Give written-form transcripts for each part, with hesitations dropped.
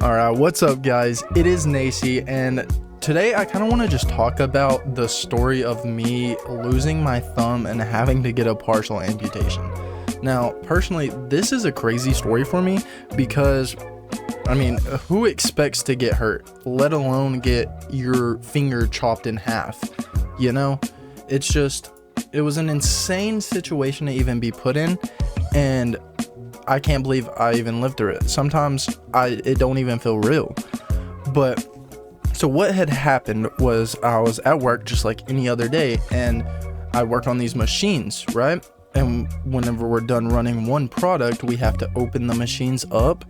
Alright, what's up guys? It is Nacy, and today I kind of want to just talk about the story of me losing my thumb and having to get a partial amputation. Now, personally, this is a crazy story for me because, I mean, who expects to get hurt, let alone get your finger chopped in half? You know, it was an insane situation to even be put in, and I can't believe I even lived through it. Sometimes it don't even feel real. But so what had happened was I was at work just like any other day, and I work on these machines, right? And whenever we're done running one product, we have to open the machines up,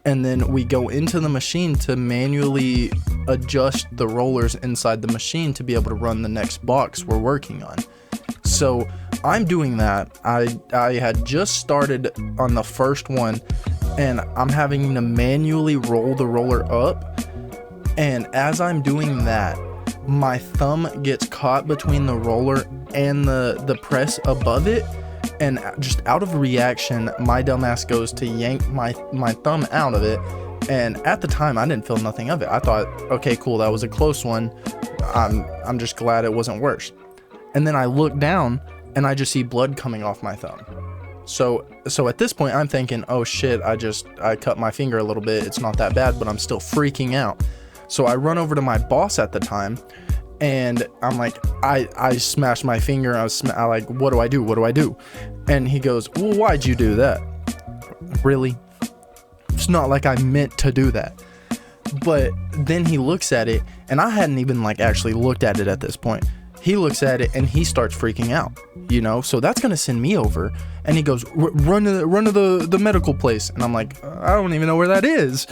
and then we go into the machine to manually adjust the rollers inside the machine to be able to run the next box we're working on. So I'm doing that. I had just started on the first one, and I'm having to manually roll the roller up. And as I'm doing that, my thumb gets caught between the roller and the press above it. And just out of reaction, my dumbass goes to yank my thumb out of it. And at the time, I didn't feel nothing of it. I thought, okay, cool, that was a close one. I'm just glad it wasn't worse. And then I look down and I just see blood coming off my thumb. So at this point I'm thinking, oh shit, I cut my finger a little bit. It's not that bad, but I'm still freaking out. So I run over to my boss at the time, and I'm like, I smashed my finger. I like, what do I do? What do I do? And he goes, well, why'd you do that? Really? It's not like I meant to do that. But then he looks at it, and I hadn't even like actually looked at it at this point. He looks at it and he starts freaking out, you know, so that's going to send me over. And he goes, run to the medical place. And I'm like, I don't even know where that is.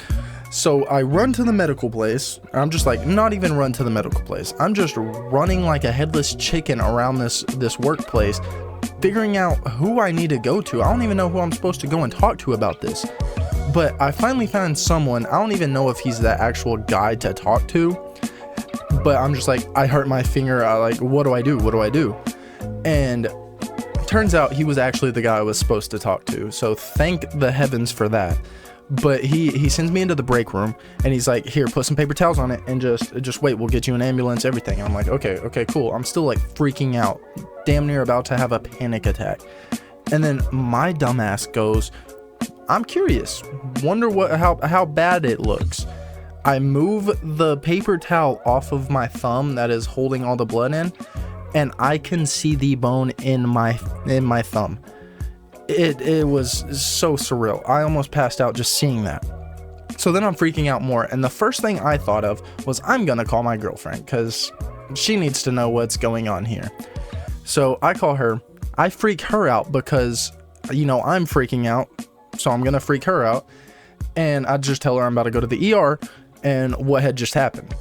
So I run to the medical place. I'm just like, not even run to the medical place. I'm just running like a headless chicken around this workplace, figuring out who I need to go to. I don't even know who I'm supposed to go and talk to about this. But I finally found someone. I don't even know if he's the actual guy to talk to. But I'm just like, I hurt my finger. Like, what do I do? What do I do? And turns out he was actually the guy I was supposed to talk to. So thank the heavens for that. But he sends me into the break room, and he's like, here, put some paper towels on it and just wait. We'll get you an ambulance, everything. And I'm like, okay, cool. I'm still like freaking out, damn near about to have a panic attack. And then my dumbass goes, I'm curious, wonder how bad it looks. I move the paper towel off of my thumb that is holding all the blood in, and I can see the bone in my thumb. It was so surreal. I almost passed out just seeing that. So then I'm freaking out more, and the first thing I thought of was I'm gonna call my girlfriend because she needs to know what's going on here. So I call her. I freak her out because, you know, I'm freaking out, so I'm gonna freak her out, and I just tell her I'm about to go to the ER and what had just happened.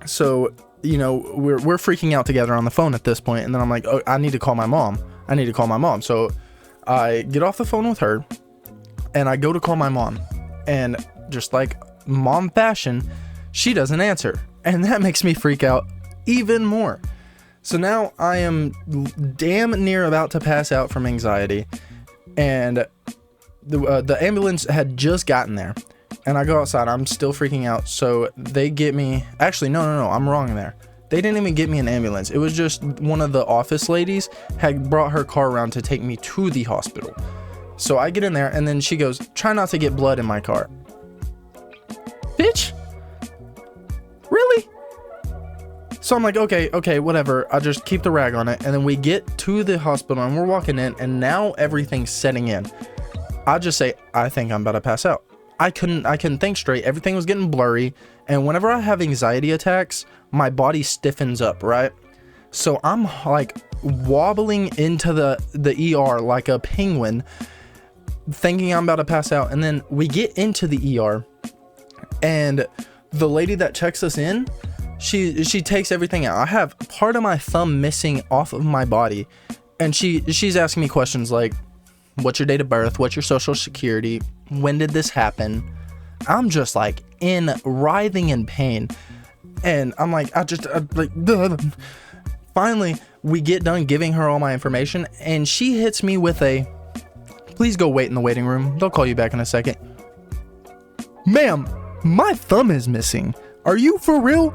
So, you know, we're freaking out together on the phone at this point, and then I'm like, oh, I need to call my mom. So I get off the phone with her, and I go to call my mom, and just like mom fashion, she doesn't answer, and that makes me freak out even more. So now I am damn near about to pass out from anxiety, and the ambulance had just gotten there. And I go outside, I'm still freaking out, so they get me, actually, no, I'm wrong there. They didn't even get me an ambulance. It was just one of the office ladies had brought her car around to take me to the hospital. So I get in there, and then she goes, try not to get blood in my car. Bitch? Really? So I'm like, okay, whatever. I'll just keep the rag on it. And then we get to the hospital, and we're walking in, and now everything's setting in. I just say, I think I'm about to pass out. I couldn't think straight. Everything was getting blurry, and whenever I have anxiety attacks, my body stiffens up, right? So I'm like wobbling into the ER like a penguin, thinking I'm about to pass out. And then we get into the ER, and the lady that checks us in, she takes everything out. I have part of my thumb missing off of my body, and she's asking me questions like, what's your date of birth? What's your social security? When did this happen? I'm just like writhing in pain. And I'm like, finally we get done giving her all my information, and she hits me with a, Please go wait in the waiting room. They'll call you back in a second. Ma'am, my thumb is missing. Are you for real?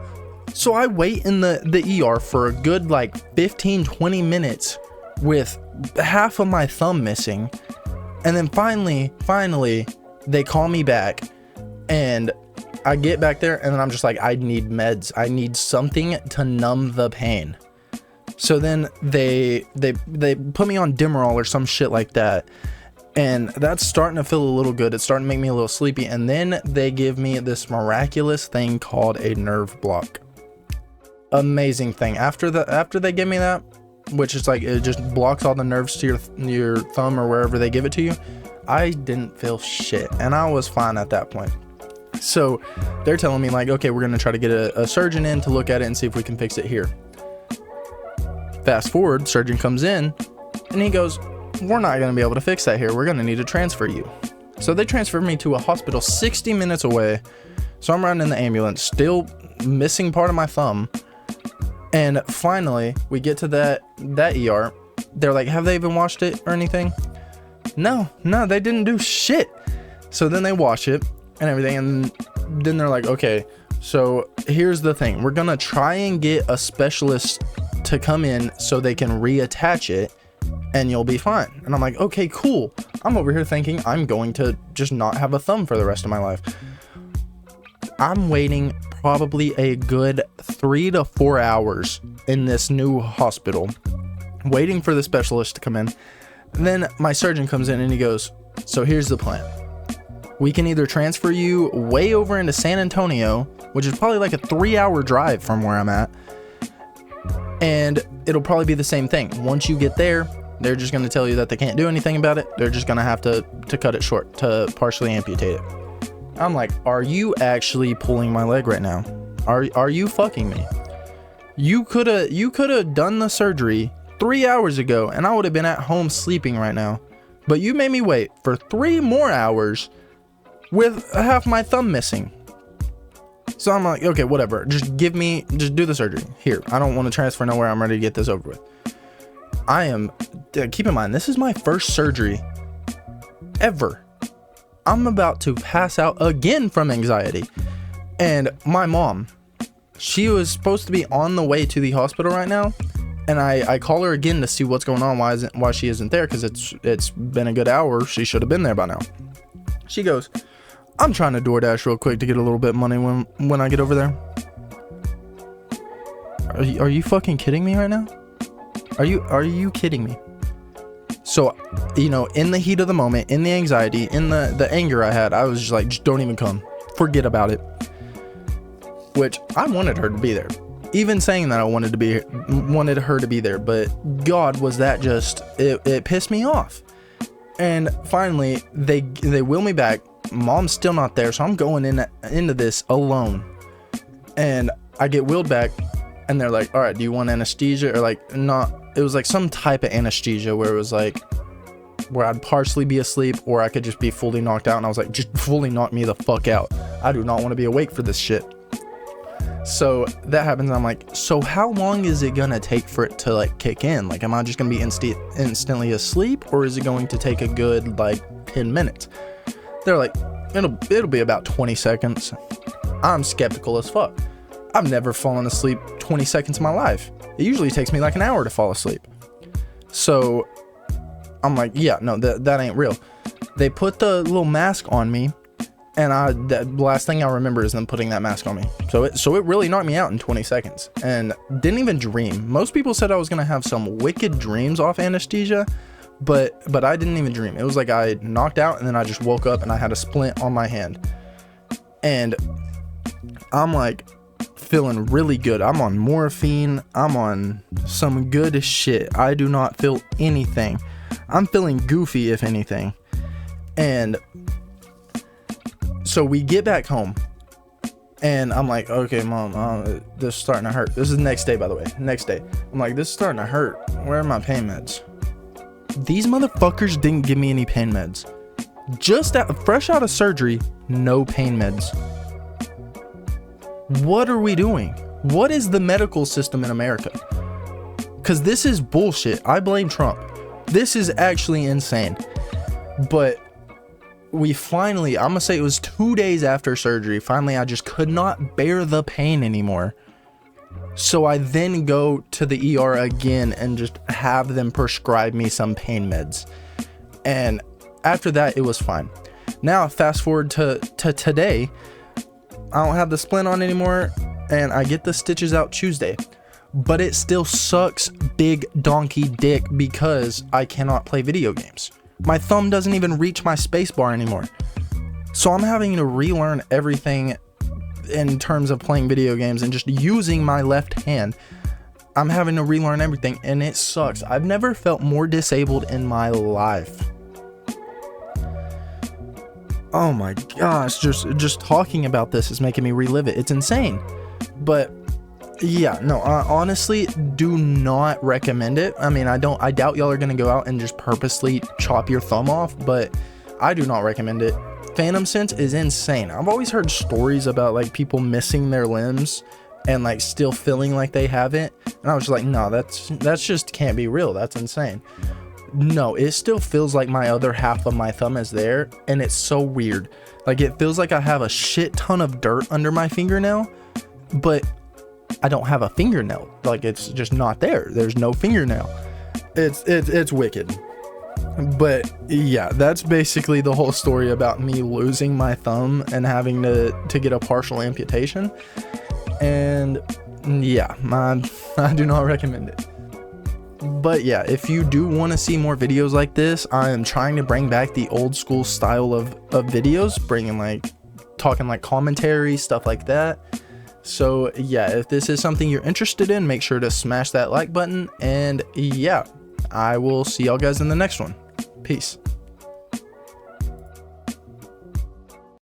So I wait in the ER for a good like 15-20 minutes with half of my thumb missing. And then finally, they call me back, and I get back there, and then I'm just like, I need meds. I need something to numb the pain. So then they put me on Demerol or some shit like that, and that's starting to feel a little good. It's starting to make me a little sleepy, and then they give me this miraculous thing called a nerve block. Amazing thing. After they give me that, which is like, it just blocks all the nerves to your thumb or wherever they give it to you, I didn't feel shit, and I was fine at that point. So they're telling me like, okay, we're gonna try to get a surgeon in to look at it and see if we can fix it here. Fast forward, surgeon comes in and he goes, we're not gonna be able to fix that here. We're gonna need to transfer you. So they transferred me to a hospital 60 minutes away. So I'm riding in the ambulance, still missing part of my thumb. And finally, we get to that ER. They're like, have they even washed it or anything? No, they didn't do shit. So then they wash it and everything. And then they're like, okay, so here's the thing. We're going to try and get a specialist to come in so they can reattach it and you'll be fine. And I'm like, okay, cool. I'm over here thinking I'm going to just not have a thumb for the rest of my life. I'm waiting probably a good 3 to 4 hours in this new hospital, waiting for the specialist to come in. And then my surgeon comes in and he goes, so here's the plan. We can either transfer you way over into San Antonio, which is probably like a 3-hour drive from where I'm at, and it'll probably be the same thing. Once you get there, they're just going to tell you that they can't do anything about it. They're just going to have to cut it short, to partially amputate it. I'm like, are you actually pulling my leg right now? Are you fucking me? You could have done the surgery 3 hours ago and I would have been at home sleeping right now. But you made me wait for 3 more hours with half my thumb missing. So I'm like, okay, whatever. Just do the surgery. Here, I don't want to transfer nowhere. I'm ready to get this over with. Keep in mind, this is my first surgery ever. I'm about to pass out again from anxiety. And my mom, she was supposed to be on the way to the hospital right now. And I call her again to see what's going on, why she isn't there, because it's been a good hour. She should have been there by now. She goes, I'm trying to DoorDash real quick to get a little bit of money when I get over there. Are you fucking kidding me right now? Are you kidding me? So, in the heat of the moment, in the anxiety, in the anger I had, I was just like, just don't even come. Forget about it. Which I wanted her to be there. Even saying that I wanted her to be there, but God, was that just, it pissed me off. And finally, they wheel me back. Mom's still not there, so I'm going into this alone. And I get wheeled back, and they're like, all right, do you want anesthesia? Or like, not, it was like some type of anesthesia where it was like, where I'd partially be asleep or I could just be fully knocked out. And I was like, just fully knock me the fuck out. I do not want to be awake for this shit. So that happens. And I'm like, so how long is it gonna take for it to like kick in? Like, am I just gonna be instantly asleep, or is it going to take a good like 10 minutes? They're like, it'll be about 20 seconds. I'm skeptical as fuck. I've never fallen asleep 20 seconds in my life. It usually takes me like an hour to fall asleep. So I'm like, yeah, no, that ain't real. They put the little mask on me, and the last thing I remember is them putting that mask on me. So it really knocked me out in 20 seconds, and didn't even dream. Most people said I was gonna have some wicked dreams off anesthesia, but I didn't even dream. It was like I knocked out, and then I just woke up and I had a splint on my hand, and I'm like feeling really good. I'm on morphine. I'm on some good shit. I do not feel anything. I'm feeling goofy, if anything. And so we get back home, and I'm like, okay, Mom, this is starting to hurt. This is the next day, by the way. Next day. I'm like, this is starting to hurt. Where are my pain meds? These motherfuckers didn't give me any pain meds. Just fresh out of surgery, no pain meds. What are we doing? What is the medical system in America? Because this is bullshit. I blame Trump. This is actually insane. But we finally, I'm gonna say it was 2 days after surgery, finally I just could not bear the pain anymore. So I then go to the ER again and just have them prescribe me some pain meds. And after that, it was fine. Now, fast forward to today, I don't have the splint on anymore, and I get the stitches out Tuesday. But it still sucks big donkey dick because I cannot play video games. My thumb doesn't even reach my spacebar anymore. So I'm having to relearn everything in terms of playing video games and just using my left hand. I'm having to relearn everything, and it sucks. I've never felt more disabled in my life. Oh my gosh, just talking about this is making me relive it. It's insane. But yeah, no, honestly, do not recommend it. I mean, I doubt y'all are gonna go out and just purposely chop your thumb off, but I do not recommend it. Phantom Sense is insane. I've always heard stories about like people missing their limbs and like still feeling like they have it, and I was just like, no, that's just can't be real. That's insane. No, it still feels like my other half of my thumb is there, and it's so weird. Like, it feels like I have a shit ton of dirt under my fingernail, but I don't have a fingernail. Like, it's just not there. There's no fingernail. It's wicked. But yeah, that's basically the whole story about me losing my thumb and having to get a partial amputation. And yeah, I do not recommend it. But yeah, if you do want to see more videos like this, I am trying to bring back the old school style of videos, bringing like talking like commentary, stuff like that. So yeah, if this is something you're interested in, make sure to smash that like button. And yeah, I will see y'all guys in the next one. Peace.